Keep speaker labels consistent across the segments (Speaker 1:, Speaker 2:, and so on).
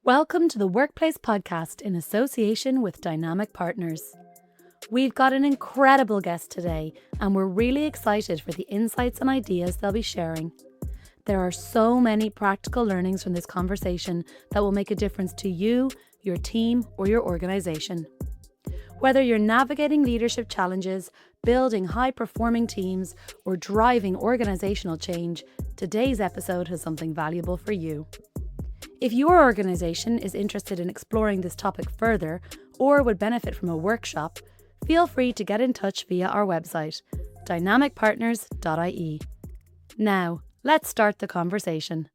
Speaker 1: Welcome to the Workplace Podcast in association with Dynamic Partners. We've got an incredible guest today, and we're really excited for the insights and ideas they'll be sharing. There are so many practical learnings from this conversation that will make a difference to you, your team, or your organization. Whether you're navigating leadership challenges, building high-performing teams, or driving organizational change, today's episode has something valuable for you. If your organization is interested in exploring this topic further or would benefit from a workshop, feel free to get in touch via our website, dynamicpartners.ie. Now, let's start the conversation.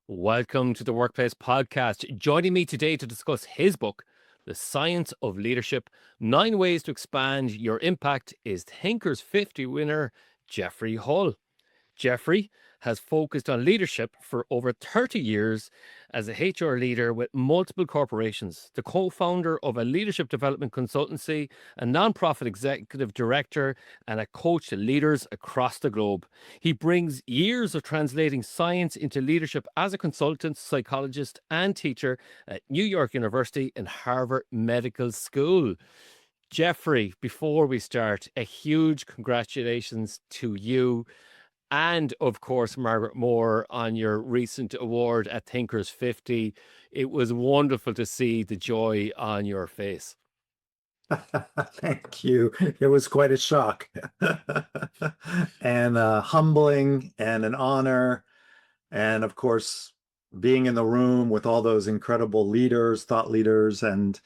Speaker 2: Welcome to the Workplace Podcast. Joining me today to discuss his book, The Science of Leadership, 9 Ways to Expand Your Impact, is Thinkers 50 winner, Jeffrey Hull. Jeffrey has focused on leadership for over 30 years as a HR leader with multiple corporations, the co-founder of a leadership development consultancy, a nonprofit executive director, and a coach to leaders across the globe. He brings years of translating science into leadership as a consultant, psychologist, and teacher at New York University and Harvard Medical School. Jeffrey, before we start, a huge congratulations to you and, of course, Margaret Moore on your recent award at Thinkers 50. It was wonderful to see the joy on your face.
Speaker 3: Thank you. It was quite a shock and humbling and an honor. And of course, being in the room with all those incredible leaders, thought leaders, and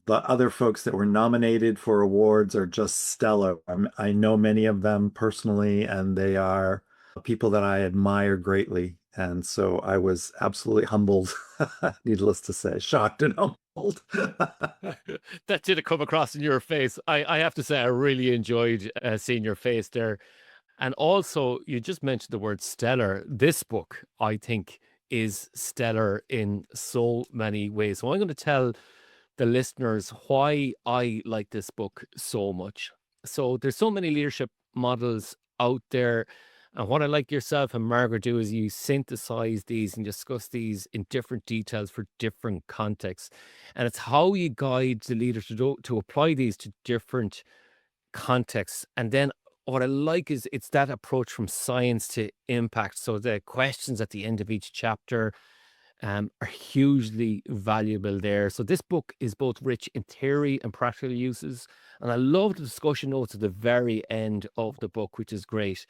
Speaker 3: the other folks that were nominated for awards are just stellar. I know many of them personally, and they are people that I admire greatly. And so I was absolutely humbled, needless to say, shocked and humbled.
Speaker 2: That didn't come across in your face. I have to say, I really enjoyed seeing your face there. And also, you just mentioned the word stellar. This book, I think, is stellar in so many ways. So I'm going to tell the listeners why I like this book so much. So there's so many leadership models out there. And what I like yourself and Margaret do is you synthesize these and discuss these in different details for different contexts. And it's how you guide the leader to apply these to different contexts. And then what I like is it's that approach from science to impact. So the questions at the end of each chapter are hugely valuable there. So this book is both rich in theory and practical uses. And I love the discussion notes at the very end of the book, which is great.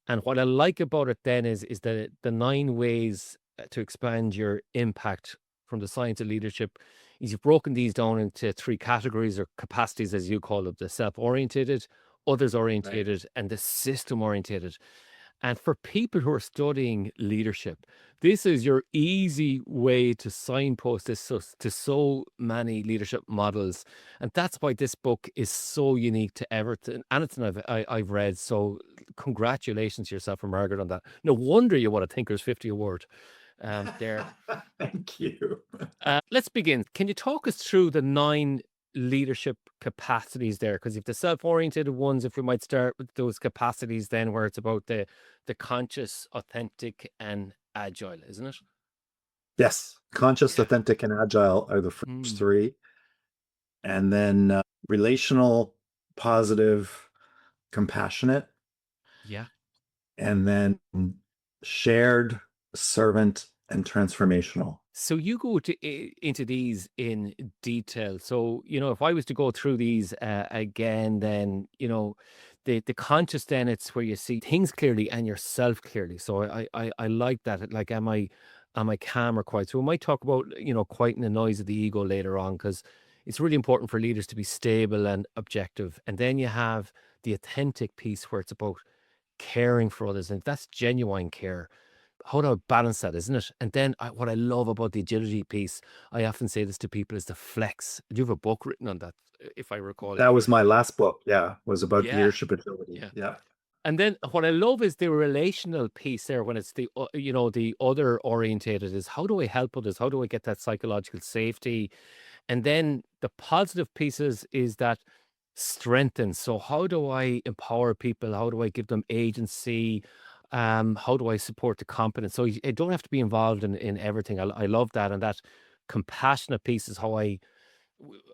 Speaker 2: And what I like about it then is that the 9 ways to expand your impact from the science of leadership is you've broken these down into 3 categories or capacities, as you call them: the self-orientated, others-orientated, and the system-orientated. And for people who are studying leadership, this is your easy way to signpost this to so many leadership models. And that's why this book is so unique to everything. Anything I've read. So congratulations to yourself and Margaret on that. No wonder you won a Thinkers 50 award there.
Speaker 3: Thank you.
Speaker 2: Let's begin. Can you talk us through the 9 leadership capacities there? Because if the self-oriented ones, if we might start with those capacities, then where it's about the conscious, authentic, and agile, isn't it?
Speaker 3: Yes, conscious, authentic, and agile are the first 3. And then relational, positive, compassionate.
Speaker 2: Yeah.
Speaker 3: And then shared, servant, and transformational.
Speaker 2: So you go into these in detail. So, if I was to go through these again, then, the conscious, then it's where you see things clearly and yourself clearly. So I like that. Like, am I calm or quiet? So we might talk about, quieting the noise of the ego later on, because it's really important for leaders to be stable and objective. And then you have the authentic piece where it's about caring for others. And that's genuine care. How do I balance that, isn't it? And then what I love about the agility piece, I often say this to people, is the flex. Do you have a book written on that, if I recall?
Speaker 3: That was my last book. Yeah, was about
Speaker 2: Yeah.
Speaker 3: leadership agility.
Speaker 2: Yeah.
Speaker 3: Yeah.
Speaker 2: And then what I love is the relational piece there, when it's the other orientated, is how do I help others? How do I get that psychological safety? And then the positive pieces is that strengthen. So how do I empower people? How do I give them agency? How do I support the competence? So I don't have to be involved in everything. I love that. And that compassionate piece is how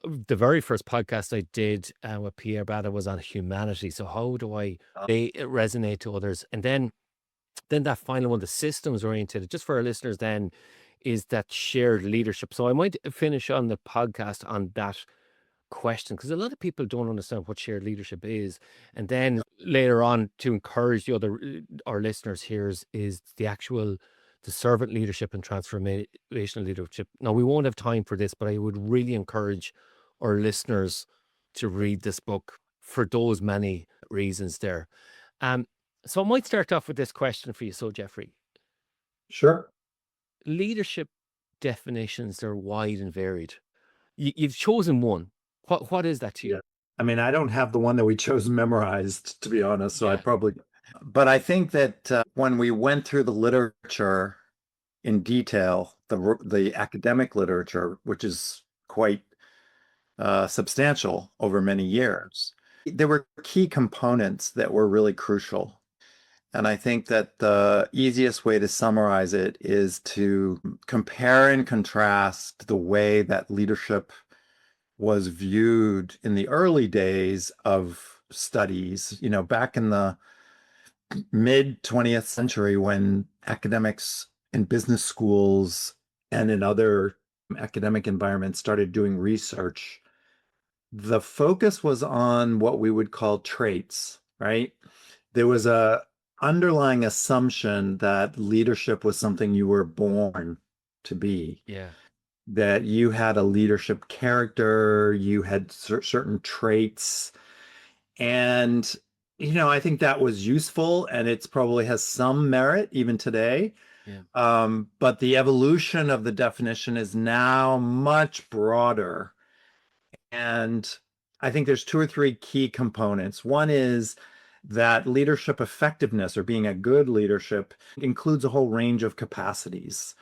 Speaker 2: the very first podcast I did with Pierre Bada was on humanity. So how do I resonate to others? And then that final one, the systems oriented, just for our listeners then, is that shared leadership. So I might finish on the podcast on that question, because a lot of people don't understand what shared leadership is. And then later on, to encourage the other our listeners here, is the servant leadership and transformational leadership. Now, we won't have time for this, but I would really encourage our listeners to read this book for those many reasons there. So I might start off with this question for you. So, Jeffrey,
Speaker 3: Sure.
Speaker 2: leadership definitions are wide and varied. You've chosen one. What is that to you?
Speaker 3: Yeah. I mean, I don't have the one that we chose memorized, to be honest. So but I think that when we went through the literature in detail, the academic literature, which is quite substantial over many years, there were key components that were really crucial. And I think that the easiest way to summarize it is to compare and contrast the way that leadership was viewed in the early days of studies, back in the mid 20th century, when academics in business schools and in other academic environments started doing research. The focus was on what we would call traits, right? There was a underlying assumption that leadership was something you were born to be.
Speaker 2: Yeah.
Speaker 3: That you had a leadership character, you had certain traits. And, I think that was useful, and it's probably has some merit even today.
Speaker 2: Yeah.
Speaker 3: But the evolution of the definition is now much broader. And I think there's two or three key components. One is that leadership effectiveness, or being a good leadership, includes a whole range of capacities.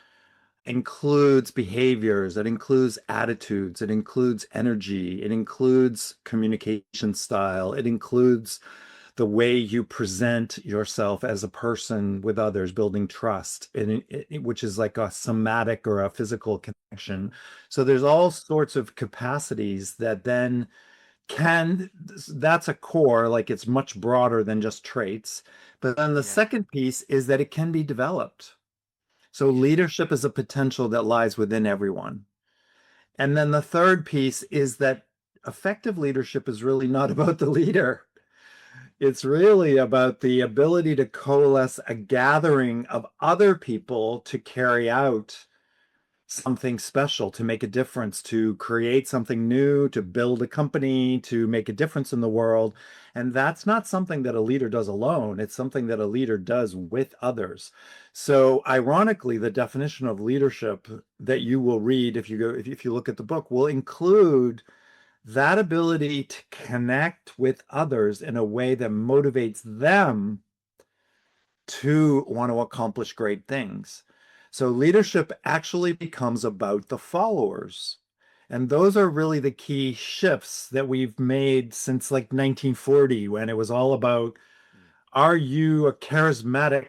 Speaker 3: Includes behaviors, it includes attitudes, it includes energy, it includes communication style, it includes the way you present yourself as a person with others, building trust, which is like a somatic or a physical connection. So there's all sorts of capacities that then that's a core, like it's much broader than just traits. But then the second piece is that it can be developed. So leadership is a potential that lies within everyone. And then the third piece is that effective leadership is really not about the leader. It's really about the ability to coalesce a gathering of other people to carry out something special, to make a difference, to create something new, to build a company, to make a difference in the world. And that's not something that a leader does alone. It's something that a leader does with others. So ironically, the definition of leadership that you will read if you look at the book will include that ability to connect with others in a way that motivates them to want to accomplish great things. So leadership actually becomes about the followers. And those are really the key shifts that we've made since like 1940, when it was all about, are you a charismatic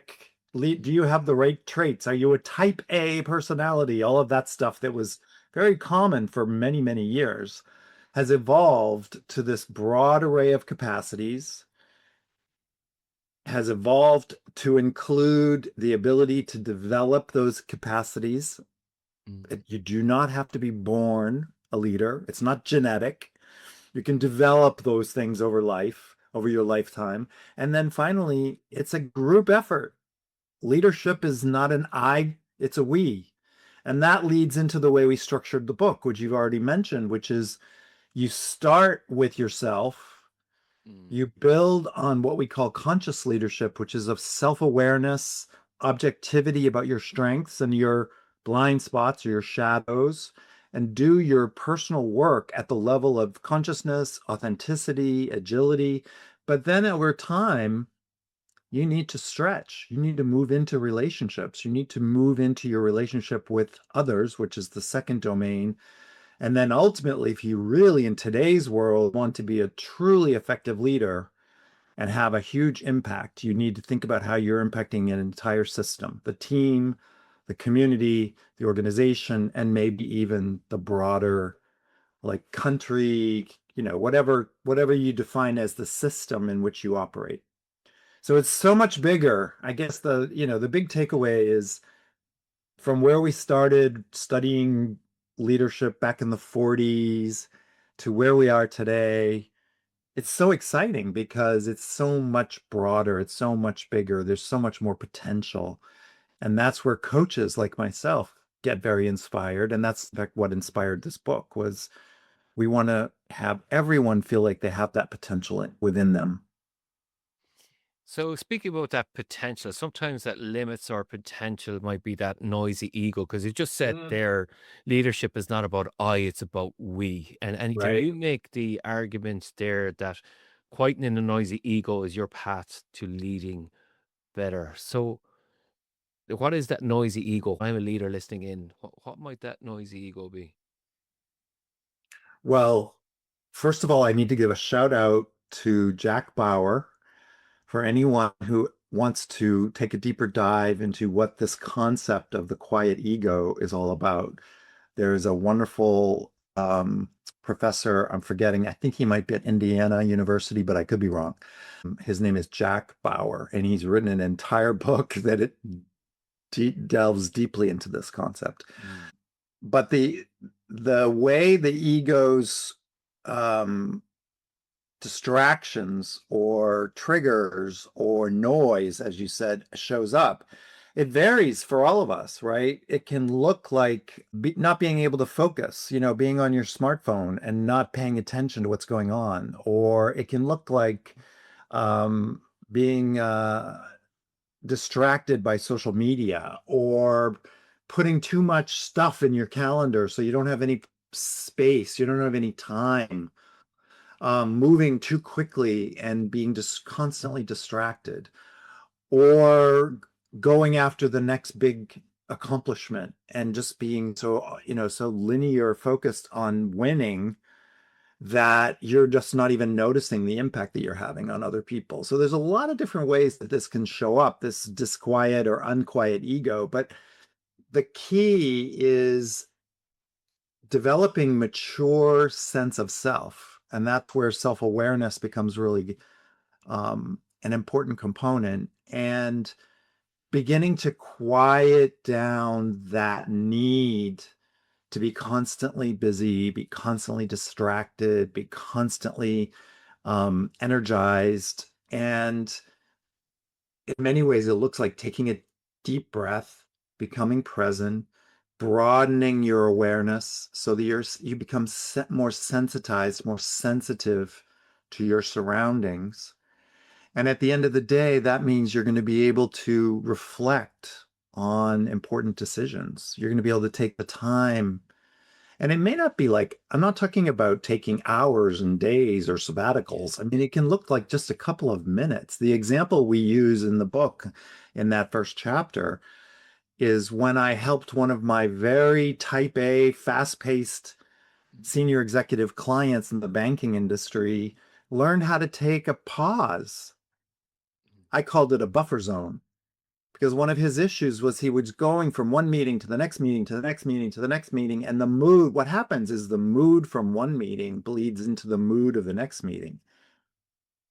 Speaker 3: lead? Do you have the right traits? Are you a type A personality? All of that stuff that was very common for many, many years has evolved to this broad array of capacities, has evolved to include the ability to develop those capacities. You do not have to be born a leader. It's not genetic. You can develop those things over your lifetime. And then finally, it's a group effort. Leadership is not an I, it's a we. And that leads into the way we structured the book, which you've already mentioned, which is you start with yourself. You build on what we call conscious leadership, which is of self-awareness, objectivity about your strengths and your blind spots or your shadows, and do your personal work at the level of consciousness, authenticity, agility. But then over time, you need to stretch. You need to move into relationships. You need to move into your relationship with others, which is the second domain. And then ultimately, if you really, in today's world, want to be a truly effective leader and have a huge impact, you need to think about how you're impacting an entire system, the team, the community, the organization, and maybe even the broader like country, whatever you define as the system in which you operate. So it's so much bigger. I guess the big takeaway is from where we started studying leadership back in the 40s to where we are today. It's so exciting because it's so much broader, it's so much bigger, there's so much more potential. And that's where coaches like myself get very inspired. And that's in fact what inspired this book was we want to have everyone feel like they have that potential within them.
Speaker 2: So speaking about that potential, sometimes that limits our potential might be that noisy ego, because you just said
Speaker 3: Mm.
Speaker 2: there, leadership is not about I, it's about we. And can
Speaker 3: Right.
Speaker 2: you make the argument there that quietening a noisy ego is your path to leading better? So what is that noisy ego? I'm a leader listening in. What might that noisy ego be?
Speaker 3: Well, first of all, I need to give a shout out to Jack Bauer for anyone who wants to take a deeper dive into what this concept of the quiet ego is all about. There's a wonderful professor, I'm forgetting, I think he might be at Indiana University, but I could be wrong. His name is Jack Bauer, and he's written an entire book that it delves deeply into this concept. But the way the ego's distractions or triggers or noise, as you said, shows up, it varies for all of us, right? It can look like not being able to focus, being on your smartphone and not paying attention to what's going on. Or it can look like being distracted by social media or putting too much stuff in your calendar so you don't have any space, you don't have any time, moving too quickly and being just constantly distracted, or going after the next big accomplishment and just being so linear focused on winning that you're just not even noticing the impact that you're having on other people. So there's a lot of different ways that this can show up, this disquiet or unquiet ego. But the key is developing mature sense of self. And that's where self-awareness becomes really an important component. And beginning to quiet down that need to be constantly busy, be constantly distracted, be constantly energized. And in many ways, it looks like taking a deep breath, becoming present, broadening your awareness so that you become more sensitized, more sensitive to your surroundings. And at the end of the day, that means you're going to be able to reflect on important decisions. You're going to be able to take the time. And it may not be like, I'm not talking about taking hours and days or sabbaticals. I mean, it can look like just a couple of minutes. The example we use in the book in that first chapter is when I helped one of my very type A, fast-paced senior executive clients in the banking industry learn how to take a pause. I called it a buffer zone because one of his issues was he was going from one meeting to the next meeting to the next meeting to the next meeting. And what happens is the mood from one meeting bleeds into the mood of the next meeting.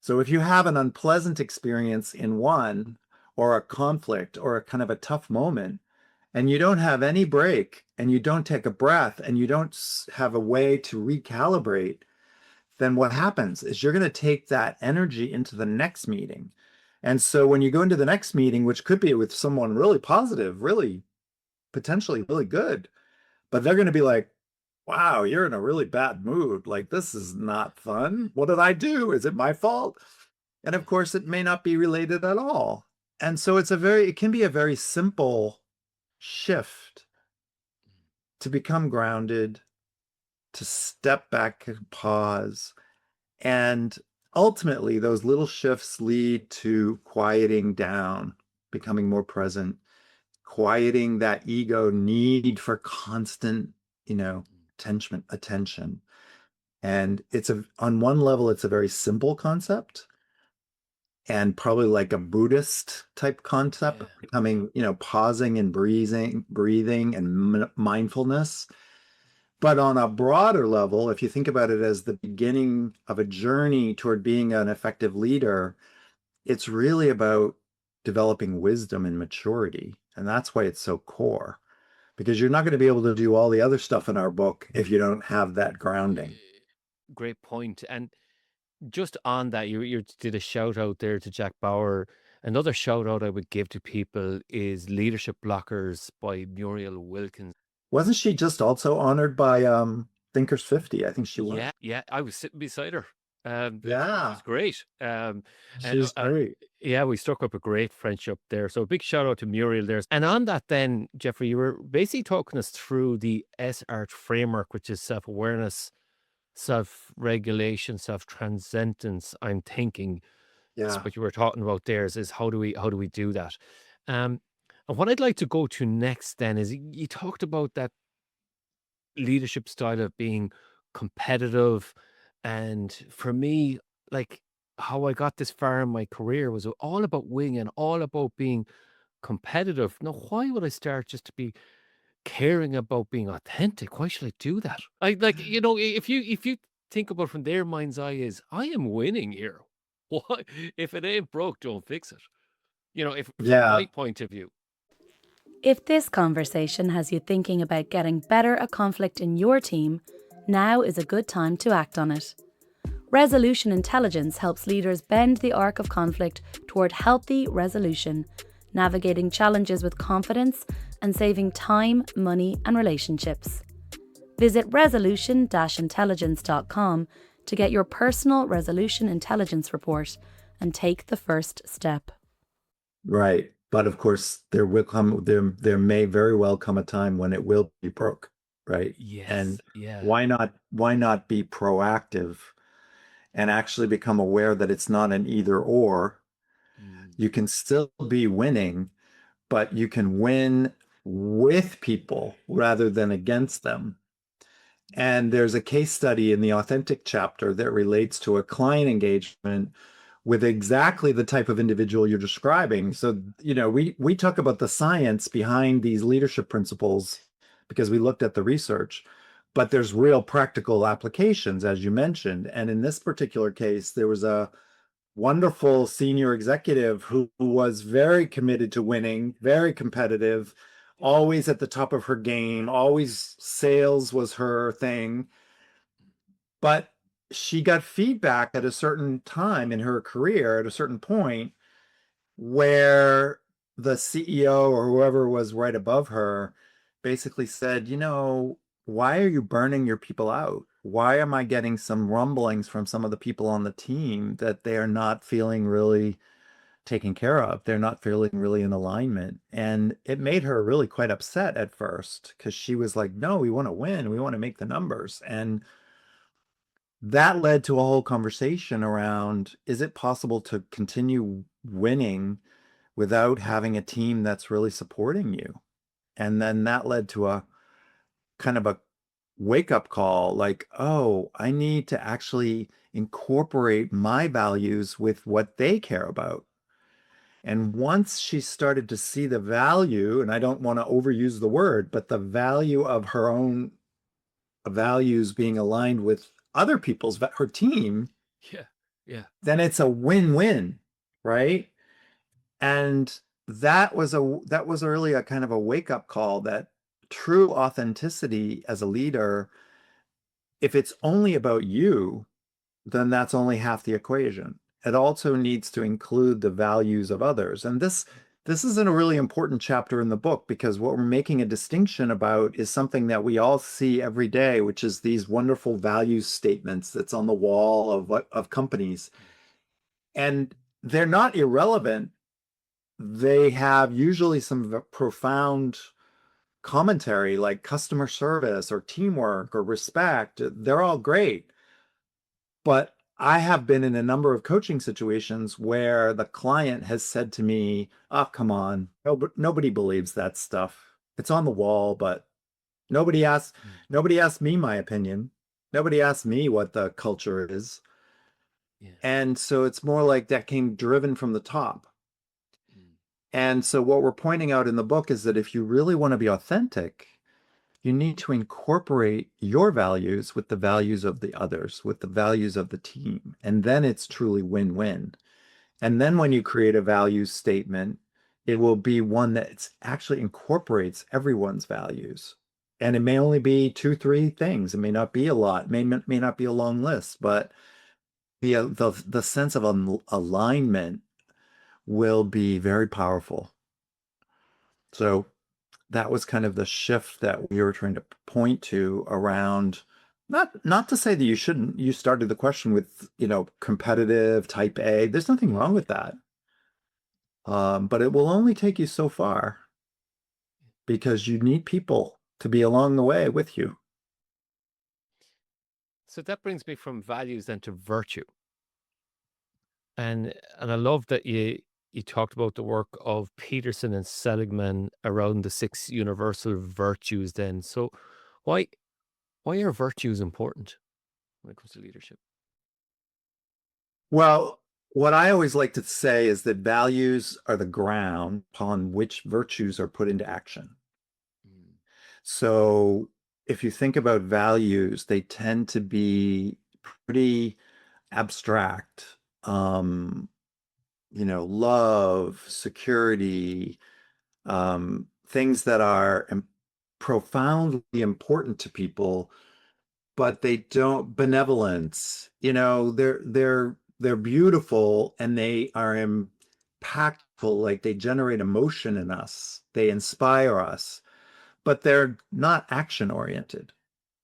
Speaker 3: So if you have an unpleasant experience in one, or a conflict or a kind of a tough moment, and you don't have any break and you don't take a breath and you don't have a way to recalibrate, then what happens is you're going to take that energy into the next meeting. And so when you go into the next meeting, which could be with someone really positive, really potentially really good, but they're going to be like, wow, you're in a really bad mood. Like, this is not fun. What did I do? Is it my fault? And of course, it may not be related at all. And so it can be a very simple shift to become grounded, to step back and pause. And ultimately, those little shifts lead to quieting down, becoming more present, quieting that ego need for constant, attention. And on one level, it's a very simple concept. and probably like a Buddhist type concept,
Speaker 2: Yeah.
Speaker 3: becoming, pausing and breathing and mindfulness. But on a broader level, if you think about it as the beginning of a journey toward being an effective leader, it's really about developing wisdom and maturity. And that's why it's so core, because you're not going to be able to do all the other stuff in our book if you don't have that grounding.
Speaker 2: Great point. And just on that, you did a shout out there to Jack Bauer. Another shout out I would give to people is Leadership Blockers by Muriel Wilkins.
Speaker 3: Wasn't she just also honored by Thinkers 50? I think she was.
Speaker 2: Yeah, I was sitting beside her. It
Speaker 3: Yeah,
Speaker 2: was great. And
Speaker 3: she's great.
Speaker 2: yeah, we struck up a great friendship there. So a big shout out to Muriel there. And on that, then, Jeffrey, you were basically talking us through the S-ART framework, which is self-awareness, self-regulation, self-transcendence. I'm thinking that's
Speaker 3: Yeah.
Speaker 2: what you were talking about there is how do we do that? And what I'd like to go to next then is you talked about that leadership style of being competitive. And for me, like how I got this far in my career was all about winning, all about being competitive. Now, why would I start just to be caring about being authentic? Why should I do that? I like, if you think about from their mind's eye is I am winning here. Why? If it ain't broke, don't fix it. If from
Speaker 3: Yeah.
Speaker 2: my point of view.
Speaker 1: If this conversation has you thinking about getting better at conflict in your team, now is a good time to act on it. Resolution intelligence helps leaders bend the arc of conflict toward healthy resolution, navigating challenges with confidence and saving time, money, and relationships. Visit resolution-intelligence.com to get your personal resolution intelligence report and take the first step.
Speaker 3: Right. But of course, there may very well come a time when it will be broke, right?
Speaker 2: Yes.
Speaker 3: And
Speaker 2: Yeah.
Speaker 3: why not be proactive and actually become aware that it's not an either or. You can still be winning, but you can win with people rather than against them. And there's a case study in the authentic chapter that relates to a client engagement with exactly the type of individual you're describing. So, we talk about the science behind these leadership principles because we looked at the research, but there's real practical applications, as you mentioned. And in this particular case, there was a wonderful senior executive who was very committed to winning, very competitive, always at the top of her game, always sales was her thing. But she got feedback at a certain time in her career, at a certain point, where the CEO or whoever was right above her basically said, why are you burning your people out? Why am I getting some rumblings from some of the people on the team that they are not feeling really taken care of? They're not feeling really in alignment. And it made her really quite upset at first because she was like, no, we want to win. We want to make the numbers. And that led to a whole conversation around, is it possible to continue winning without having a team that's really supporting you? And then that led to a kind of a wake up call, like, oh, I need to actually incorporate my values with what they care about. And once she started to see the value, and I don't want to overuse the word, but the value of her own values being aligned with other people's, her team,
Speaker 2: Yeah.
Speaker 3: then it's a win-win, right? And that was really a kind of a wake-up call that true authenticity as a leader, if it's only about you, then that's only half the equation. It also needs to include the values of others. And this isn't a really important chapter in the book because what we're making a distinction about is something that we all see every day, which is these wonderful value statements that's on the wall of companies. And they're not irrelevant. They have usually some profound commentary like customer service or teamwork or respect. They're all great. But I have been in a number of coaching situations where the client has said to me, oh, come on, nobody believes that stuff. It's on the wall, but nobody asked me my opinion. Nobody asked me what the culture is.
Speaker 2: Yeah.
Speaker 3: And so it's more like that came driven from the top.
Speaker 2: Mm.
Speaker 3: And so what we're pointing out in the book is that if you really want to be authentic, you need to incorporate your values with the values of the others, with the values of the team. And then it's truly win-win. And then when you create a values statement, it will be one that actually incorporates everyone's values. And it may only be two, three things. It may not be a lot. May not be a long list, but the sense of alignment will be very powerful. So that was kind of the shift that we were trying to point to around, not to say that you shouldn't. You started the question with, competitive type A. There's nothing wrong with that. But it will only take you so far because you need people to be along the way with you.
Speaker 2: So that brings me from values then to virtue. And I love that you talked about the work of Peterson and Seligman around the six universal virtues then. So why why are virtues important when it comes to leadership?
Speaker 3: Well, what I always like to say is that values are the ground upon which virtues are put into action.
Speaker 2: Mm.
Speaker 3: So if you think about values, they tend to be pretty abstract. Love, security, things that are profoundly important to people, but they don't benevolence. They're beautiful and they are impactful, like they generate emotion in us, they inspire us, but they're not action oriented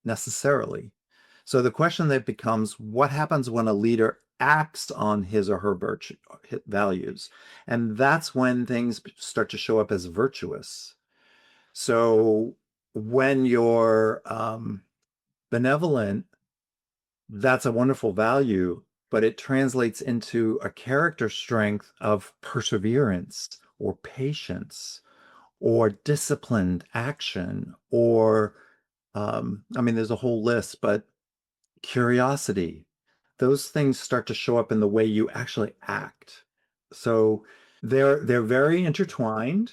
Speaker 3: necessarily. So the question that becomes, what happens when a leader acts on his or her virtue values? And that's when things start to show up as virtuous. So when you're benevolent, that's a wonderful value, but it translates into a character strength of perseverance or patience or disciplined action or there's a whole list, but curiosity. Those things start to show up in the way you actually act. So they're very intertwined.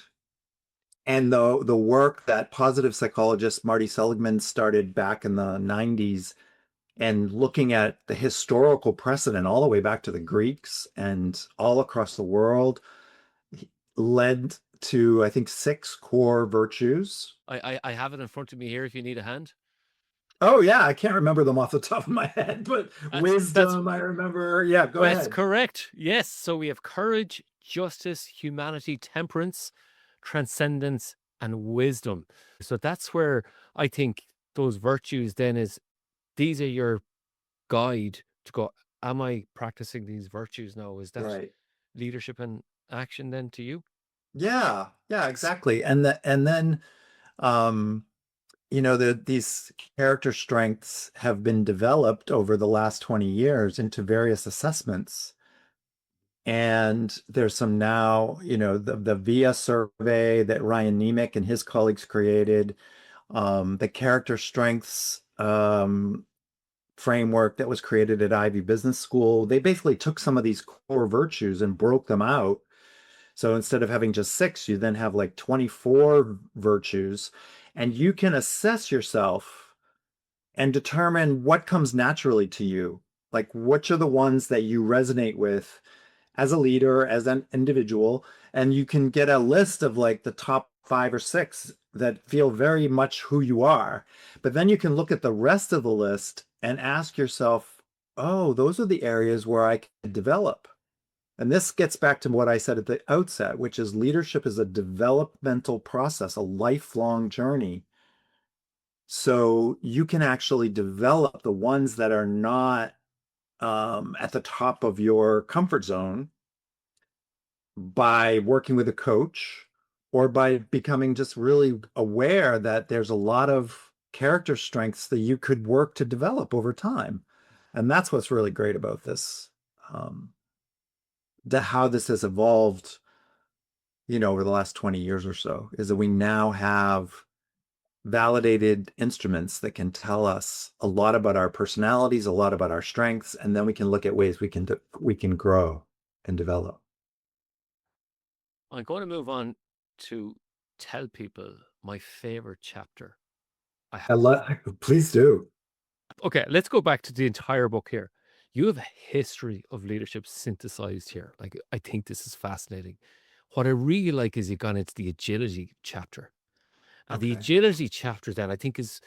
Speaker 3: And the work that positive psychologist Marty Seligman started back in the 90s and looking at the historical precedent all the way back to the Greeks and all across the world led to, I think, six core virtues.
Speaker 2: I have it in front of me here if you need a hand.
Speaker 3: Oh yeah, I can't remember them off the top of my head, but
Speaker 2: That's
Speaker 3: wisdom, I remember. Yeah, go
Speaker 2: that's
Speaker 3: ahead.
Speaker 2: correct. Yes. So we have courage, justice, humanity, temperance, transcendence, and wisdom. So that's where I think those virtues then is these are your guide to go, am I practicing these virtues now? Is that
Speaker 3: Right.
Speaker 2: leadership and action then to you?
Speaker 3: Yeah, yeah, exactly. And then um, these character strengths have been developed over the last 20 years into various assessments. And there's some now, the VIA survey that Ryan Nemec and his colleagues created, the character strengths framework that was created at Ivy Business School. They basically took some of these core virtues and broke them out. So instead of having just six, you then have like 24 virtues, and you can assess yourself and determine what comes naturally to you. Like, which are the ones that you resonate with as a leader, as an individual, and you can get a list of like the top five or six that feel very much who you are. But then you can look at the rest of the list and ask yourself, oh, those are the areas where I can develop. And this gets back to what I said at the outset, which is leadership is a developmental process, a lifelong journey. So you can actually develop the ones that are not at the top of your comfort zone by working with a coach or by becoming just really aware that there's a lot of character strengths that you could work to develop over time. And that's what's really great about this, how this has evolved, over the last 20 years or so, is that we now have validated instruments that can tell us a lot about our personalities, a lot about our strengths, and then we can look at ways we can grow and develop.
Speaker 2: I'm going to move on to tell people my favorite chapter.
Speaker 3: Please do.
Speaker 2: Okay, let's go back to the entire book here. You have a history of leadership synthesized here. Like, I think this is fascinating. What I really like is you've gone into the agility chapter. And the
Speaker 3: Okay.
Speaker 2: agility chapter then I think is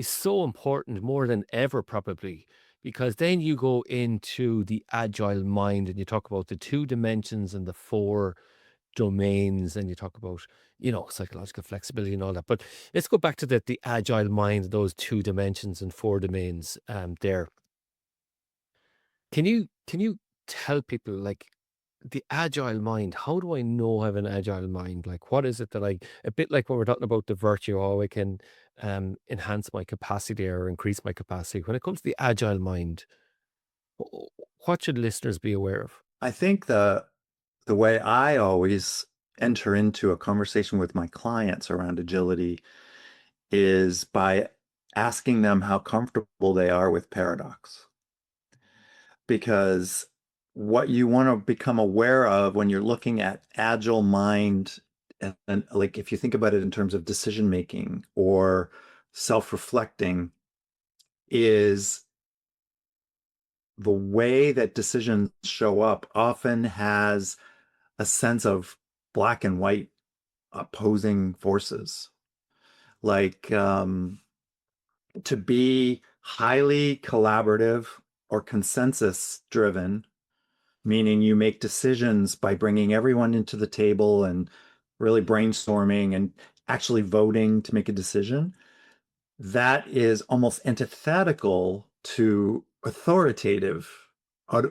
Speaker 2: so important more than ever probably, because then you go into the agile mind and you talk about the 2 dimensions and the 4 domains, and you talk about, psychological flexibility and all that. But let's go back to the agile mind, those 2 dimensions and 4 domains there. Can you tell people, like, the agile mind? How do I know I have an agile mind? Like, what is it that a bit like when we're talking about the virtue, how I can enhance my capacity or increase my capacity. When it comes to the agile mind, what should listeners be aware of?
Speaker 3: I think the way I always enter into a conversation with my clients around agility is by asking them how comfortable they are with paradox. Because what you want to become aware of when you're looking at agile mind, and like if you think about it in terms of decision making or self-reflecting, is the way that decisions show up often has a sense of black and white opposing forces. Like to be highly collaborative or consensus driven, meaning you make decisions by bringing everyone into the table and really brainstorming and actually voting to make a decision. That is almost antithetical to authoritative,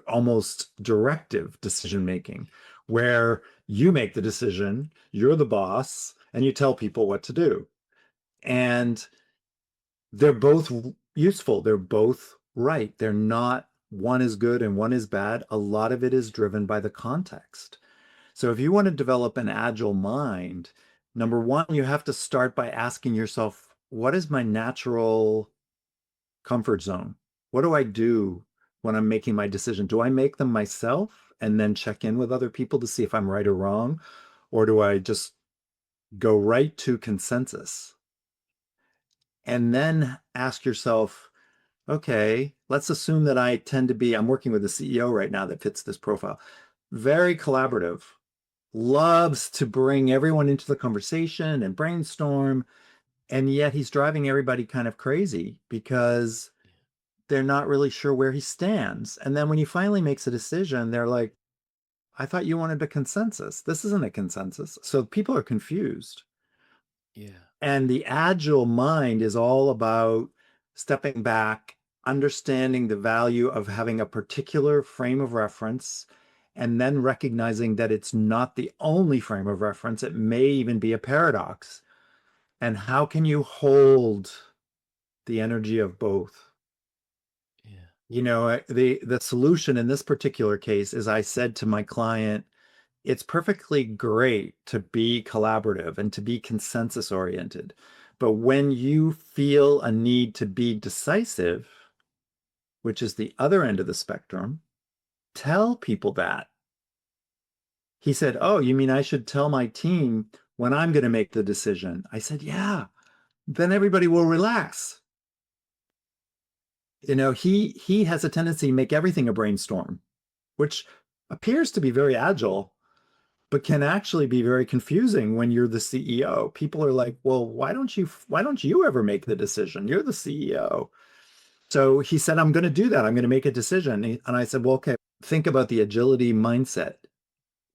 Speaker 3: almost directive decision making, where you make the decision, you're the boss, and you tell people what to do. And they're both useful. They're both right. They're not, one is good and one is bad. A lot of it is driven by the context. So if you want to develop an agile mind, number one, you have to start by asking yourself, what is my natural comfort zone? What do I do when I'm making my decision? Do I make them myself and then check in with other people to see if I'm right or wrong? Or do I just go right to consensus? And then ask yourself, okay, let's assume that I tend to be, I'm working with a CEO right now that fits this profile. Very collaborative, loves to bring everyone into the conversation and brainstorm. And yet he's driving everybody kind of crazy because they're not really sure where he stands. And then when he finally makes a decision, they're like, I thought you wanted a consensus. This isn't a consensus. So people are confused.
Speaker 2: Yeah.
Speaker 3: And the agile mind is all about stepping back, understanding the value of having a particular frame of reference, and then recognizing that it's not the only frame of reference. It may even be a paradox. And how can you hold the energy of both?
Speaker 2: Yeah.
Speaker 3: The solution in this particular case is I said to my client, it's perfectly great to be collaborative and to be consensus oriented. But when you feel a need to be decisive, which is the other end of the spectrum, tell people that. He said, oh, you mean I should tell my team when I'm going to make the decision? I said, yeah, then everybody will relax. He has a tendency to make everything a brainstorm, which appears to be very agile, but can actually be very confusing when you're the CEO. People are like, well, why don't you ever make the decision? You're the CEO. So he said, I'm going to do that. I'm going to make a decision. And I said, well, okay, think about the agility mindset.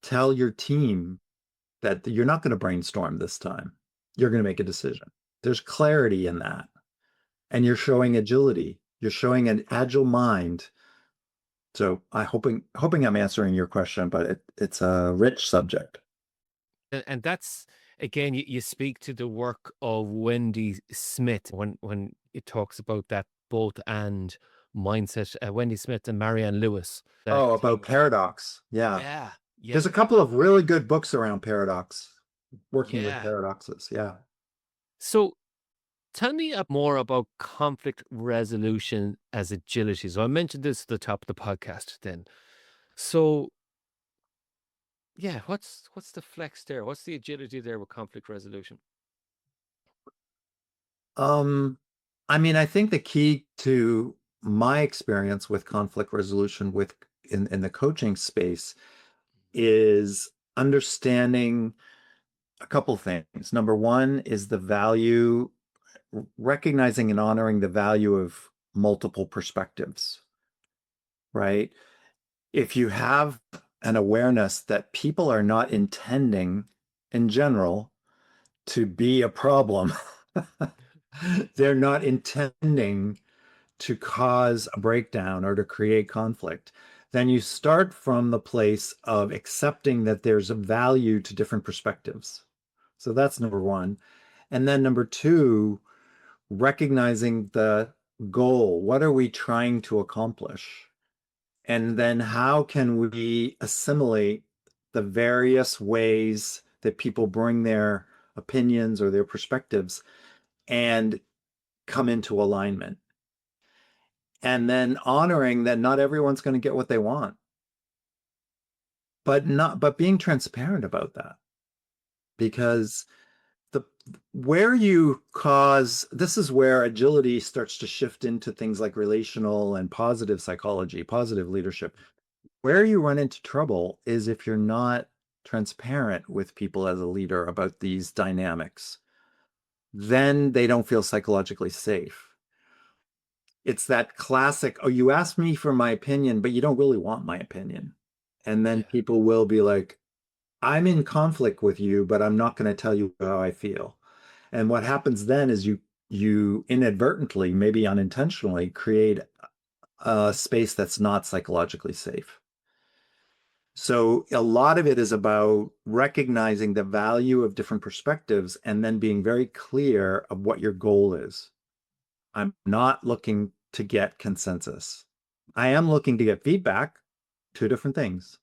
Speaker 3: Tell your team that you're not going to brainstorm this time. You're going to make a decision. There's clarity in that. And you're showing agility. You're showing an agile mind. So I hoping I'm answering your question, but it's a rich subject.
Speaker 2: And that's, again, you speak to the work of Wendy Smith when it talks about that both and mindset. Wendy Smith and Marianne Lewis.
Speaker 3: Oh, about paradox. Yeah.
Speaker 2: Yeah, yeah,
Speaker 3: There's a couple of really good books around paradox, working with
Speaker 2: yeah.
Speaker 3: paradoxes. Yeah.
Speaker 2: So Tell me more about conflict resolution as agility. So I mentioned this at the top of the podcast then. So yeah, what's the flex there? What's the agility there with conflict resolution?
Speaker 3: Um, I mean, I think the key to my experience with conflict resolution in the coaching space is understanding a couple things. Number one is the value, recognizing and honoring the value of multiple perspectives, right? If you have an awareness that people are not intending in general to be a problem, they're not intending to cause a breakdown or to create conflict, then you start from the place of accepting that there's a value to different perspectives. So that's number one. And then number two, recognizing the goal. What are we trying to accomplish? And then how can we assimilate the various ways that people bring their opinions or their perspectives and come into alignment? And then honoring that not everyone's going to get what they want, but being transparent about that, because the where you cause this is where agility starts to shift into things like relational and positive psychology, positive leadership. Where you run into trouble is if you're not transparent with people as a leader about these dynamics, then they don't feel psychologically safe. It's that classic, oh, you asked me for my opinion, but you don't really want my opinion. And then
Speaker 2: Yeah.
Speaker 3: people will be like, I'm in conflict with you, but I'm not going to tell you how I feel. And what happens then is you inadvertently, maybe unintentionally, create a space that's not psychologically safe. So a lot of it is about recognizing the value of different perspectives and then being very clear of what your goal is. I'm not looking to get consensus. I am looking to get feedback, two different things,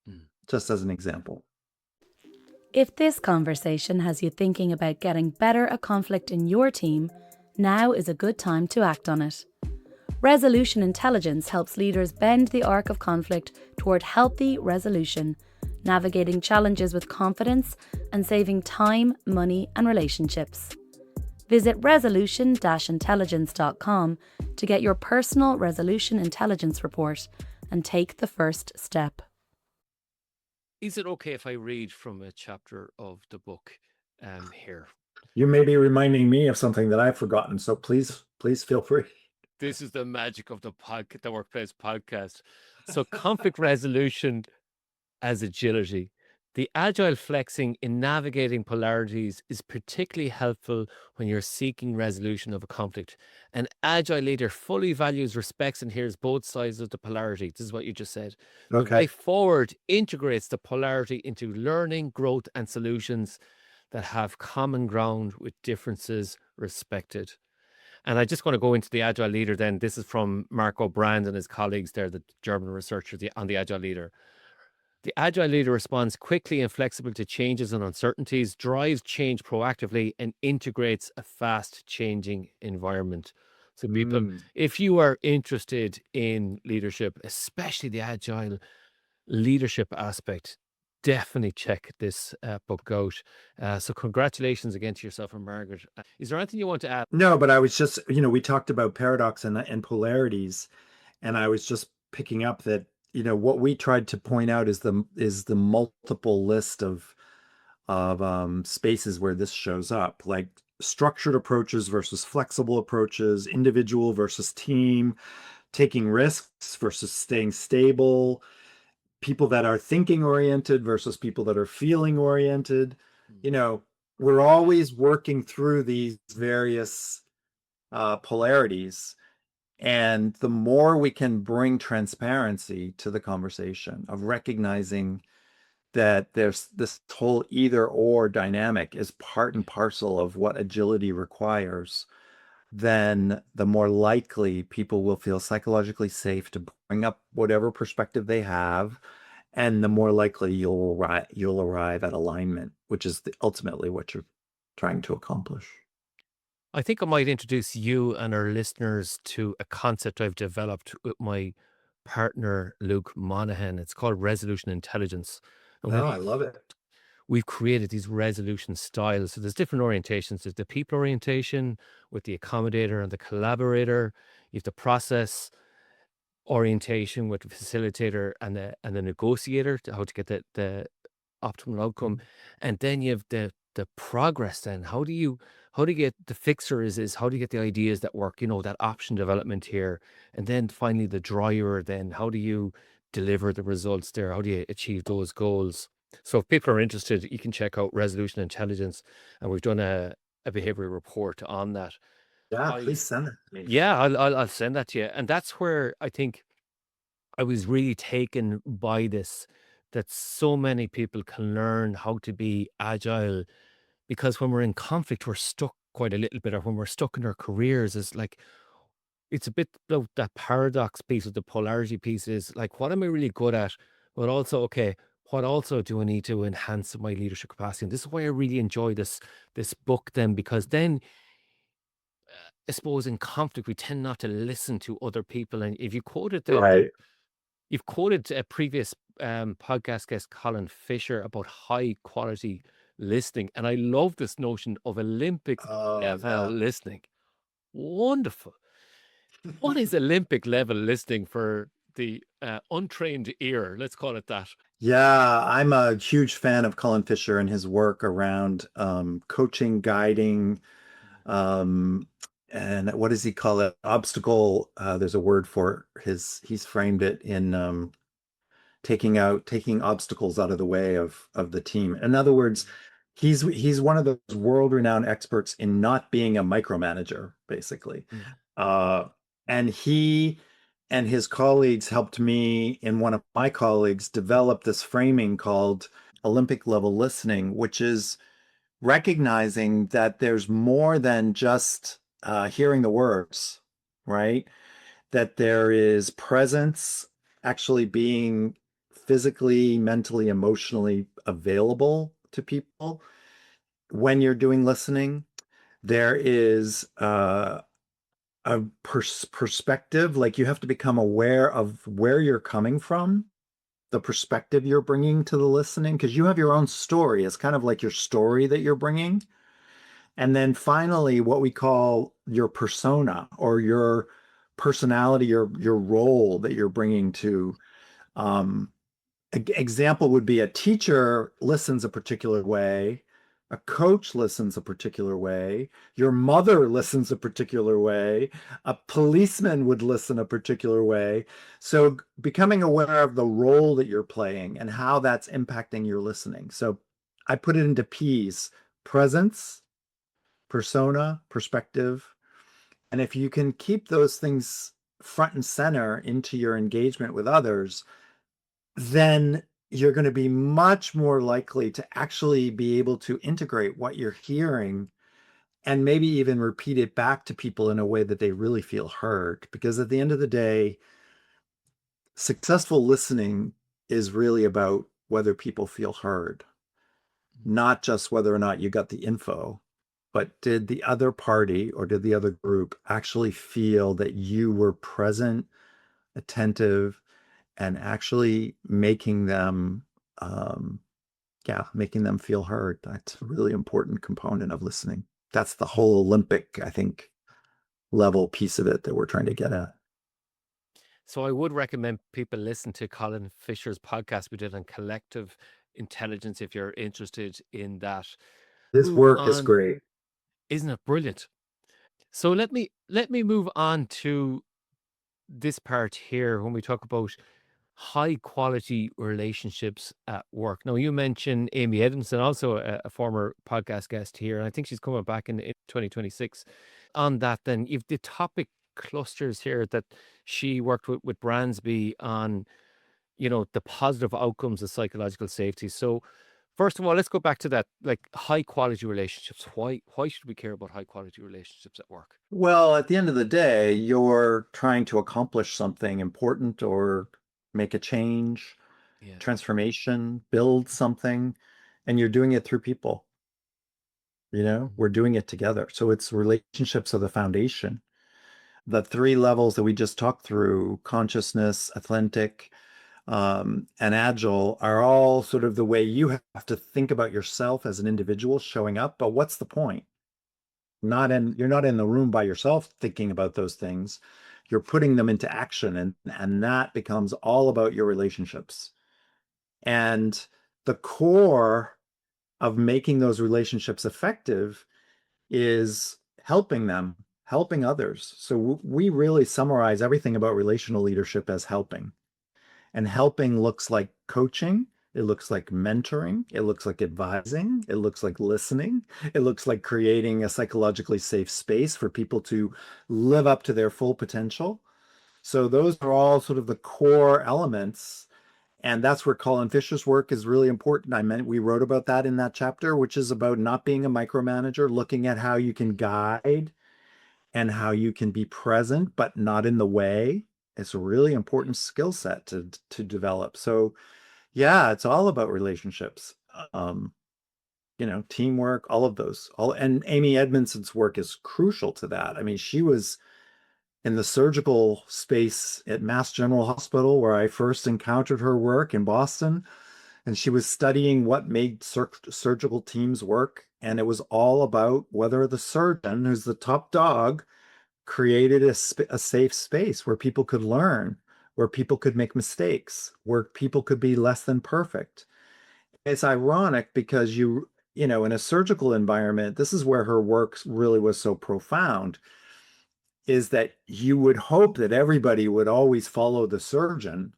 Speaker 2: Mm.
Speaker 3: just as an example.
Speaker 1: If this conversation has you thinking about getting better at conflict in your team, now is a good time to act on it. Resolution intelligence helps leaders bend the arc of conflict toward healthy resolution, navigating challenges with confidence and saving time, money, and relationships. Visit resolution-intelligence.com to get your personal resolution intelligence report and take the first step.
Speaker 2: Is it okay if I read from a chapter of the book here?
Speaker 3: You may be reminding me of something that I've forgotten, so please feel free.
Speaker 2: This is the magic of the Workplace podcast. So conflict resolution as agility. The agile flexing in navigating polarities is particularly helpful when you're seeking resolution of a conflict. An agile leader fully values, respects, and hears both sides of the polarity. This is what you just said. The way
Speaker 3: Okay.
Speaker 2: forward integrates the polarity into learning, growth, and solutions that have common ground with differences respected. And I just want to go into the agile leader then. This is from Marco Brand and his colleagues there, the German researcher on the agile leader. The agile leader responds quickly and flexible to changes and uncertainties, drives change proactively, and integrates a fast changing environment. So, people, if you are interested in leadership, especially the agile leadership aspect, definitely check this book out. So, congratulations again to yourself and Margaret. Is there anything you want to add?
Speaker 3: No, but I was just, we talked about paradox and polarities, and I was just picking up that, what we tried to point out is the multiple list of spaces where this shows up, like structured approaches versus flexible approaches, individual versus team, taking risks versus staying stable, people that are thinking oriented versus people that are feeling oriented. We're always working through these various polarities. And the more we can bring transparency to the conversation of recognizing that there's this whole either or dynamic is part and parcel of what agility requires, then the more likely people will feel psychologically safe to bring up whatever perspective they have, and the more likely you'll arrive at alignment, which is ultimately what you're trying to accomplish.
Speaker 2: I think I might introduce you and our listeners to a concept I've developed with my partner, Luke Monaghan. It's called resolution intelligence. And
Speaker 3: Oh,
Speaker 2: what
Speaker 3: I love it.
Speaker 2: we've created these resolution styles. So there's different orientations. There's the people orientation with the accommodator and the collaborator. You have the process orientation with the facilitator and the negotiator to how to get the optimal outcome. And then you have the progress then. How do you get the fixer is how do you get the ideas that work, that option development here. And then finally the driver, then how do you deliver the results there? How do you achieve those goals? So if people are interested, you can check out Resolution Intelligence, and we've done a behavioral report on that.
Speaker 3: Yeah,
Speaker 2: I
Speaker 3: please send it to me.
Speaker 2: Yeah, I'll send that to you. And that's where I think I was really taken by this, that so many people can learn how to be agile, because when we're in conflict, we're stuck quite a little bit, or when we're stuck in our careers, it's like it's a bit about that paradox piece of the polarity piece is like, what am I really good at? But also, okay, what also do I need to enhance my leadership capacity? And this is why I really enjoy this book then, because then I suppose in conflict we tend not to listen to other people. And if you quoted
Speaker 3: Right.
Speaker 2: you've quoted a previous podcast guest, Colin Fisher, about high quality listening. And I love this notion of Olympic
Speaker 3: Oh,
Speaker 2: level
Speaker 3: yeah.
Speaker 2: listening. Wonderful. What is Olympic level listening for the untrained ear? Let's call it that.
Speaker 3: Yeah, I'm a huge fan of Colin Fisher and his work around coaching, guiding, um, and what does he call it? Obstacle. There's a word for he's framed it in taking obstacles out of the way of the team. In other words, he's one of those world-renowned experts in not being a micromanager, basically.
Speaker 2: Mm.
Speaker 3: Uh, and he and his colleagues helped me and one of my colleagues develop this framing called Olympic level listening, which is recognizing that there's more than just hearing the words, right? That there is presence, actually being physically, mentally, emotionally available to people when you're doing listening. There is a perspective, like you have to become aware of where you're coming from, the perspective you're bringing to the listening, because you have your own story. It's kind of like your story that you're bringing. And then finally, what we call your persona or your personality, your role that you're bringing to. Um, Example would be a teacher listens a particular way, a coach listens a particular way, your mother listens a particular way, a policeman would listen a particular way. So becoming aware of the role that you're playing and how that's impacting your listening. So I put it into P's: presence, persona, perspective. And if you can keep those things front and center into your engagement with others, then you're going to be much more likely to actually be able to integrate what you're hearing and maybe even repeat it back to people in a way that they really feel heard. Because at the end of the day, successful listening is really about whether people feel heard, not just whether or not you got the info, but did the other party or did the other group actually feel that you were present, attentive, and actually um, making them feel heard. That's a really important component of listening. That's the whole Olympic, I think, level piece of it that we're trying to get at.
Speaker 2: So I would recommend people listen to Colin Fisher's podcast we did on collective intelligence if you're interested in that.
Speaker 3: This
Speaker 2: Move
Speaker 3: work is
Speaker 2: on.
Speaker 3: great.
Speaker 2: Isn't it brilliant? So let me move on to this part here when we talk about high quality relationships at work. Now, you mentioned Amy Edmondson, also a former podcast guest here, and I think she's coming back in 2026. On that, then you've the topic clusters here that she worked with Bransby on, the positive outcomes of psychological safety. So, first of all, let's go back to that, like high quality relationships. Why should we care about high quality relationships at work?
Speaker 3: Well, at the end of the day, you're trying to accomplish something important or make a change,
Speaker 2: Yeah.
Speaker 3: transformation, build something, and you're doing it through people. We're doing it together. So it's relationships are the foundation. The three levels that we just talked through, consciousness, authentic, and agile, are all sort of the way you have to think about yourself as an individual showing up. But what's the point? You're not in the room by yourself thinking about those things. You're putting them into action, and that becomes all about your relationships. And the core of making those relationships effective is helping others. So we really summarize everything about relational leadership as helping. And helping looks like coaching. It looks like mentoring. It looks like advising. It looks like listening. It looks like creating a psychologically safe space for people to live up to their full potential. So those are all sort of the core elements. And that's where Colin Fisher's work is really important. We wrote about that in that chapter, which is about not being a micromanager, looking at how you can guide and how you can be present, but not in the way. It's a really important skill set to develop. So yeah, it's all about relationships, teamwork, all of those. And Amy Edmondson's work is crucial to that. I mean, she was in the surgical space at Mass General Hospital, where I first encountered her work in Boston. And she was studying what made surgical teams work. And it was all about whether the surgeon, who's the top dog, created a safe space where people could learn, where people could make mistakes, where people could be less than perfect. It's ironic because in a surgical environment, this is where her work really was so profound, is that you would hope that everybody would always follow the surgeon.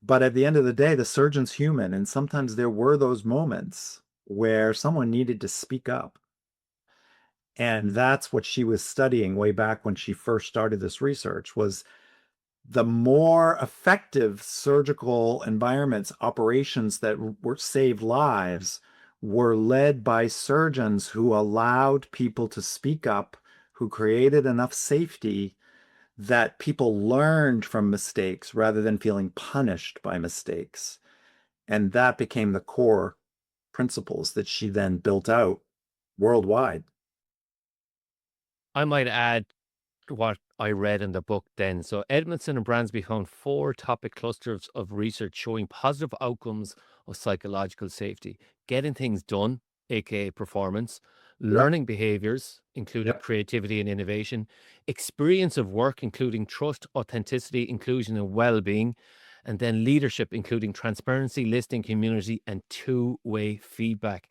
Speaker 3: But at the end of the day, the surgeon's human. And sometimes there were those moments where someone needed to speak up. And that's what she was studying way back when she first started this research, was the more effective surgical environments, operations that were saved lives, were led by surgeons who allowed people to speak up, who created enough safety that people learned from mistakes rather than feeling punished by mistakes. And that became the core principles that she then built out worldwide.
Speaker 2: I might add what I read in the book then. So Edmondson and Bransby found 4 topic clusters of research showing positive outcomes of psychological safety: getting things done, aka performance;
Speaker 3: Yep.
Speaker 2: learning behaviors, including
Speaker 3: Yep.
Speaker 2: creativity and innovation; experience of work, including trust, authenticity, inclusion, and well-being; and then leadership, including transparency, listening, community, and two-way feedback.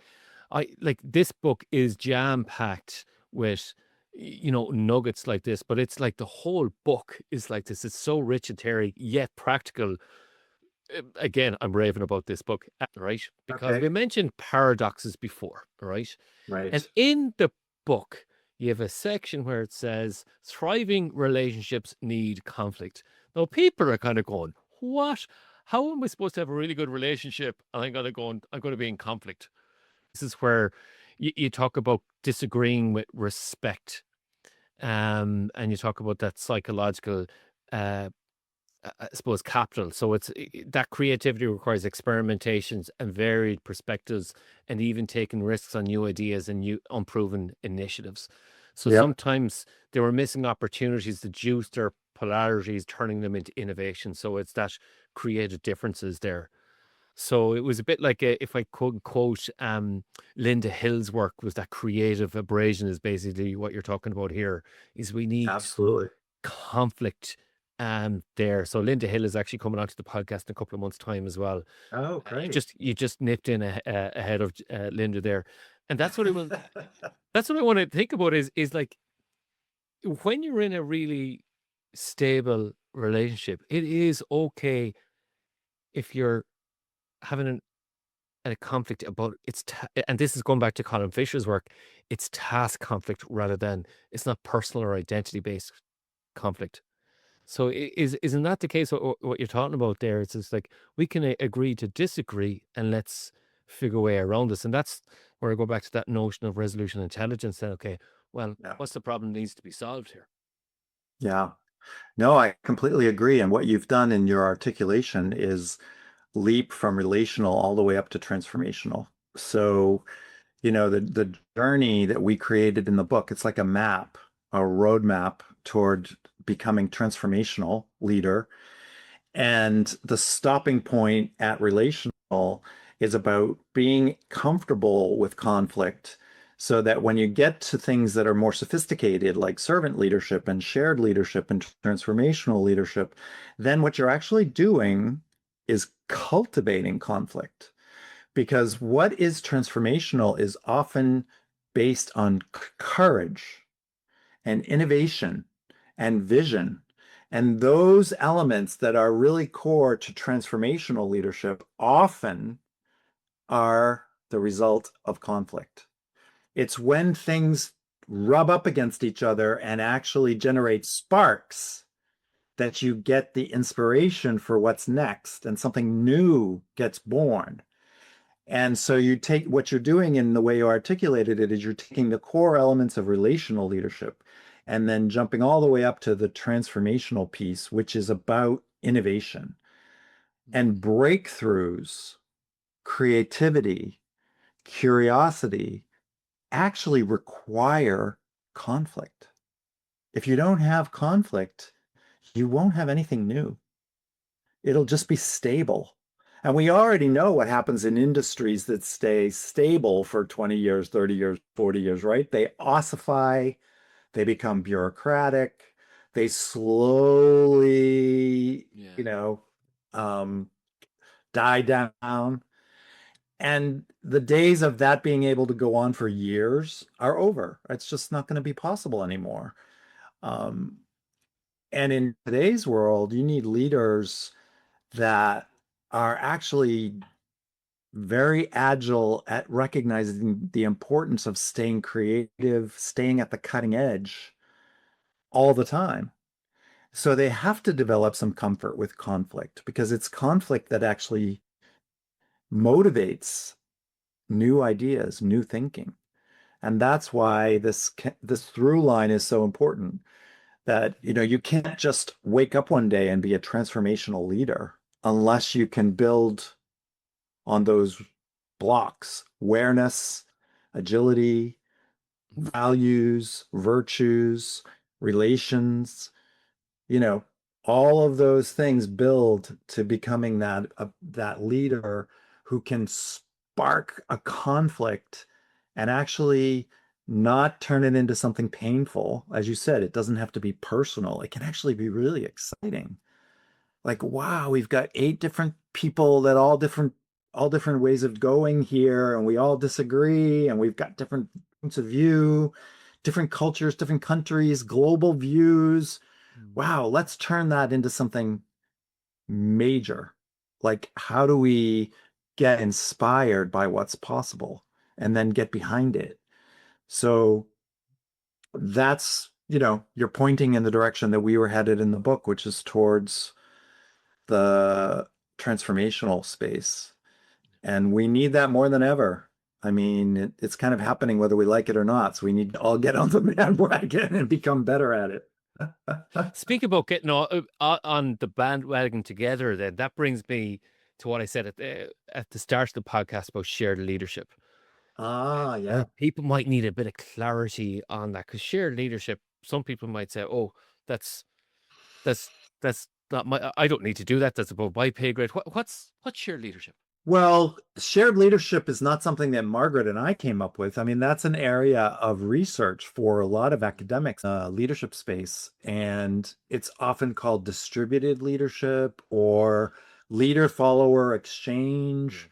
Speaker 2: I like this book is jam-packed with nuggets like this, but it's like the whole book is like this. It's so rich and terry yet practical. Again, I'm raving about this book, right? Because we
Speaker 3: Okay.
Speaker 2: mentioned paradoxes before, right? And
Speaker 3: Right.
Speaker 2: in the book, you have a section where it says thriving relationships need conflict. Now, people are kind of going, what? How am I supposed to have a really good relationship and I'm going to be in conflict? This is where you talk about disagreeing with respect. And you talk about that psychological, uh, I suppose, capital. So that creativity requires experimentations and varied perspectives, and even taking risks on new ideas and new unproven initiatives. So
Speaker 3: Yep.
Speaker 2: sometimes they were missing opportunities to juice their polarities, turning them into innovation. So it's that creative differences there. So it was a bit like if I could quote Linda Hill's work, was that creative abrasion is basically what you're talking about here. Is we need
Speaker 3: Absolutely.
Speaker 2: conflict there. So Linda Hill is actually coming onto the podcast in a couple of months' time as well.
Speaker 3: Oh,
Speaker 2: You
Speaker 3: great.
Speaker 2: just you just nipped in ahead of Linda there, and that's what I want to think about is like when you're in a really stable relationship, it is okay if you're having a conflict about and this is going back to Colin Fisher's work. It's task conflict rather than, it's not personal or identity based conflict. So isn't that the case? What you're talking about there? It's just like we can agree to disagree and let's figure a way around this. And that's where I go back to that notion of resolution intelligence. Then, okay, well,
Speaker 3: Yeah.
Speaker 2: what's the problem that needs to be solved here?
Speaker 3: Yeah. No, I completely agree. And what you've done in your articulation is leap from relational all the way up to transformational. So the journey that we created in the book, it's like a map, a roadmap toward becoming transformational leader. And the stopping point at relational is about being comfortable with conflict so that when you get to things that are more sophisticated, like servant leadership and shared leadership and transformational leadership, then what you're actually doing is cultivating conflict. Because what is transformational is often based on courage and innovation and vision. And those elements that are really core to transformational leadership often are the result of conflict. It's when things rub up against each other and actually generate sparks that you get the inspiration for what's next and something new gets born. And so you take what you're doing in the way you articulated it is you're taking the core elements of relational leadership and then jumping all the way up to the transformational piece, which is about innovation and breakthroughs, creativity, curiosity actually require conflict. If you don't have conflict, you won't have anything new. It'll just be stable. And we already know what happens in industries that stay stable for 20 years, 30 years, 40 years, right? They ossify, they become bureaucratic, they slowly,
Speaker 2: Yeah.
Speaker 3: um, die down. And the days of that being able to go on for years are over. It's just not going to be possible anymore. Um, and in today's world, you need leaders that are actually very agile at recognizing the importance of staying creative, staying at the cutting edge all the time. So they have to develop some comfort with conflict because it's conflict that actually motivates new ideas, new thinking. And that's why this through line is so important that you can't just wake up one day and be a transformational leader unless you can build on those blocks: awareness, agility, values, virtues, relations, you know, all of those things build to becoming that leader who can spark a conflict and actually not turn it into something painful. As you said, it doesn't have to be personal. It can actually be really exciting. Like, wow, we've got 8 different people that all different ways of going here, and we all disagree, and we've got different points of view, different cultures, different countries, global views. Wow, let's turn that into something major. Like, how do we get inspired by what's possible and then get behind it? So you're pointing in the direction that we were headed in the book, which is towards the transformational space. And we need that more than ever. I mean, it's kind of happening whether we like it or not. So we need to all get on the bandwagon and become better at it.
Speaker 2: Speak about getting on the bandwagon together, then that brings me to what I said at the start of the podcast about shared leadership.
Speaker 3: Yeah.
Speaker 2: People might need a bit of clarity on that because shared leadership, some people might say, "Oh, that's that's that's not my. I don't need to do that. That's above my pay grade." What's shared leadership?
Speaker 3: Well, shared leadership is not something that Margaret and I came up with. I mean, that's an area of research for a lot of academics, leadership space, and it's often called distributed leadership or leader-follower exchange.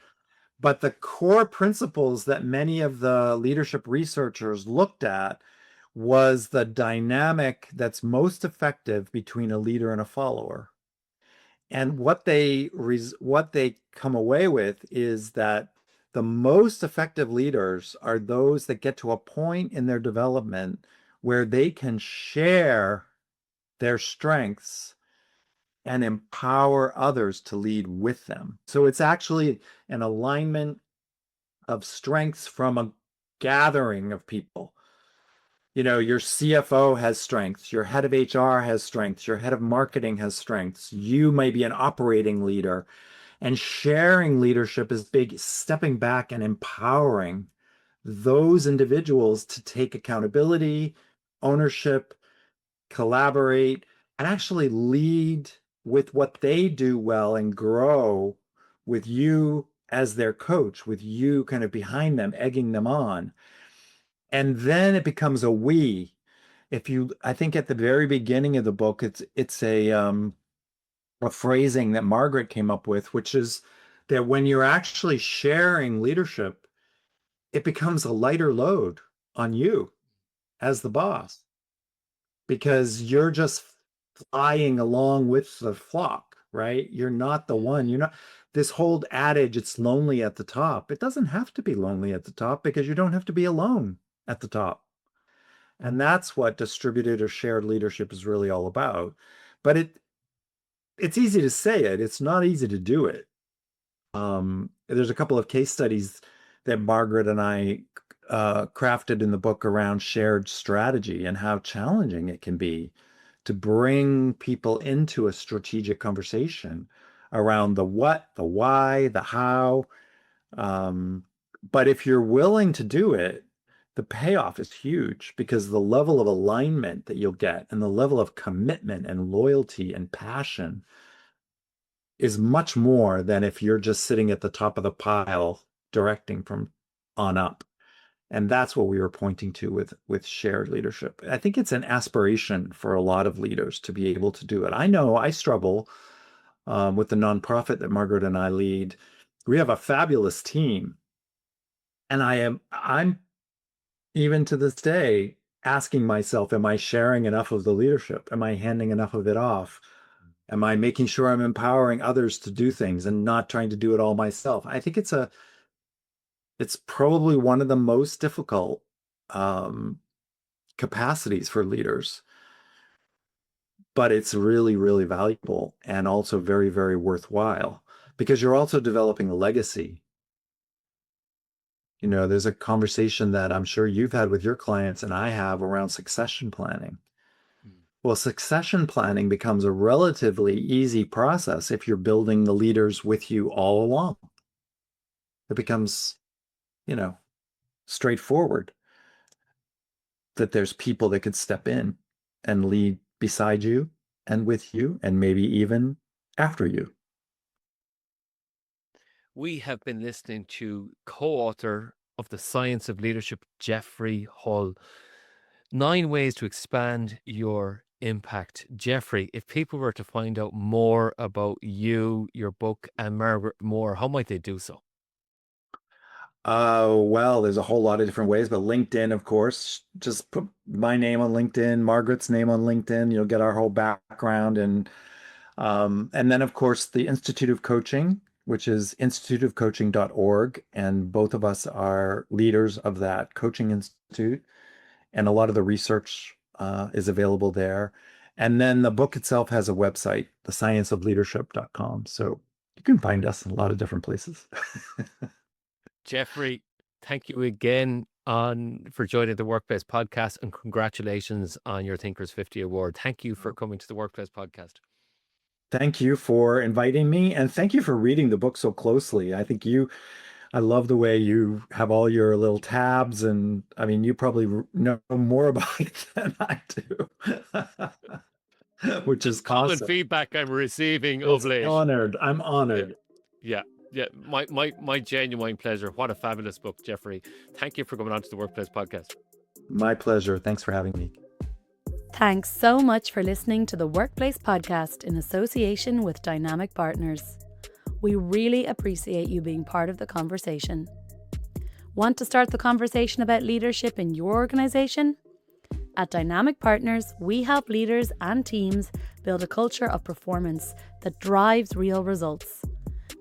Speaker 3: But the core principles that many of the leadership researchers looked at was the dynamic that's most effective between a leader and a follower. And what they come away with is that the most effective leaders are those that get to a point in their development where they can share their strengths and empower others to lead with them. So it's actually an alignment of strengths from a gathering of people. Your CFO has strengths, your head of HR has strengths, your head of marketing has strengths. You may be an operating leader. And sharing leadership is big, stepping back and empowering those individuals to take accountability, ownership, collaborate, and actually lead with what they do well and grow with you as their coach, with you kind of behind them, egging them on. And then it becomes a we. I think at the very beginning of the book, it's a phrasing that Margaret came up with, which is that when you're actually sharing leadership, it becomes a lighter load on you as the boss because you're just flying along with the flock, right? You're not the one. You're not this whole adage, it's lonely at the top. It doesn't have to be lonely at the top because you don't have to be alone at the top. And that's what distributed or shared leadership is really all about. But it's easy to say it. It's not easy to do it. There's a couple of case studies that Margaret and I crafted in the book around shared strategy and how challenging it can be to bring people into a strategic conversation around the what, the why, the how. But if you're willing to do it, the payoff is huge because the level of alignment that you'll get and the level of commitment and loyalty and passion is much more than if you're just sitting at the top of the pile directing from on up. And that's what we were pointing to with shared leadership. I think it's an aspiration for a lot of leaders to be able to do it. I know I struggle with the nonprofit that Margaret and I lead. We have a fabulous team. And I'm even to this day asking myself, am I sharing enough of the leadership? Am I handing enough of it off? Am I making sure I'm empowering others to do things and not trying to do it all myself? I think it's probably one of the most difficult capacities for leaders, but it's really, really valuable and also very, very worthwhile because you're also developing a legacy. You know, there's a conversation that I'm sure you've had with your clients and I have around succession planning. Well, succession planning becomes a relatively easy process if you're building the leaders with you all along. It becomes, straightforward that there's people that could step in and lead beside you and with you and maybe even after you.
Speaker 2: We have been listening to co-author of The Science of Leadership, Jeffrey Hull. 9 ways to expand your impact. Jeffrey, if people were to find out more about you, your book, and Margaret Moore, how might they do so?
Speaker 3: Well, there's a whole lot of different ways, but LinkedIn, of course, just put my name on LinkedIn, Margaret's name on LinkedIn, you'll get our whole background. And then, of course, the Institute of Coaching, which is instituteofcoaching.org. And both of us are leaders of that coaching institute. And a lot of the research is available there. And then the book itself has a website, thescienceofleadership.com. So you can find us in a lot of different places.
Speaker 2: Jeffrey, thank you again for joining the Workplace Podcast, and congratulations on your Thinkers 50 award. Thank you for coming to the Workplace Podcast.
Speaker 3: Thank you for inviting me, and thank you for reading the book so closely. I love the way you have all your little tabs, and I mean, you probably know more about it than I do, which is
Speaker 2: Common
Speaker 3: awesome.
Speaker 2: feedback I'm receiving of late.
Speaker 3: I'm honored.
Speaker 2: Yeah. My genuine pleasure. What a fabulous book, Jeffrey. Thank you for coming on to the Workplace Podcast.
Speaker 3: My pleasure. Thanks for having me.
Speaker 1: Thanks so much for listening to the Workplace Podcast in association with Dynamic Partners. We really appreciate you being part of the conversation. Want to start the conversation about leadership in your organization? At Dynamic Partners, we help leaders and teams build a culture of performance that drives real results.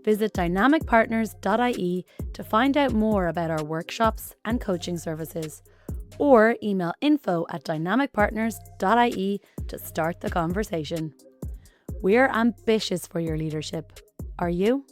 Speaker 1: Visit dynamicpartners.ie to find out more about our workshops and coaching services, or email info@dynamicpartners.ie to start the conversation. We're ambitious for your leadership. Are you?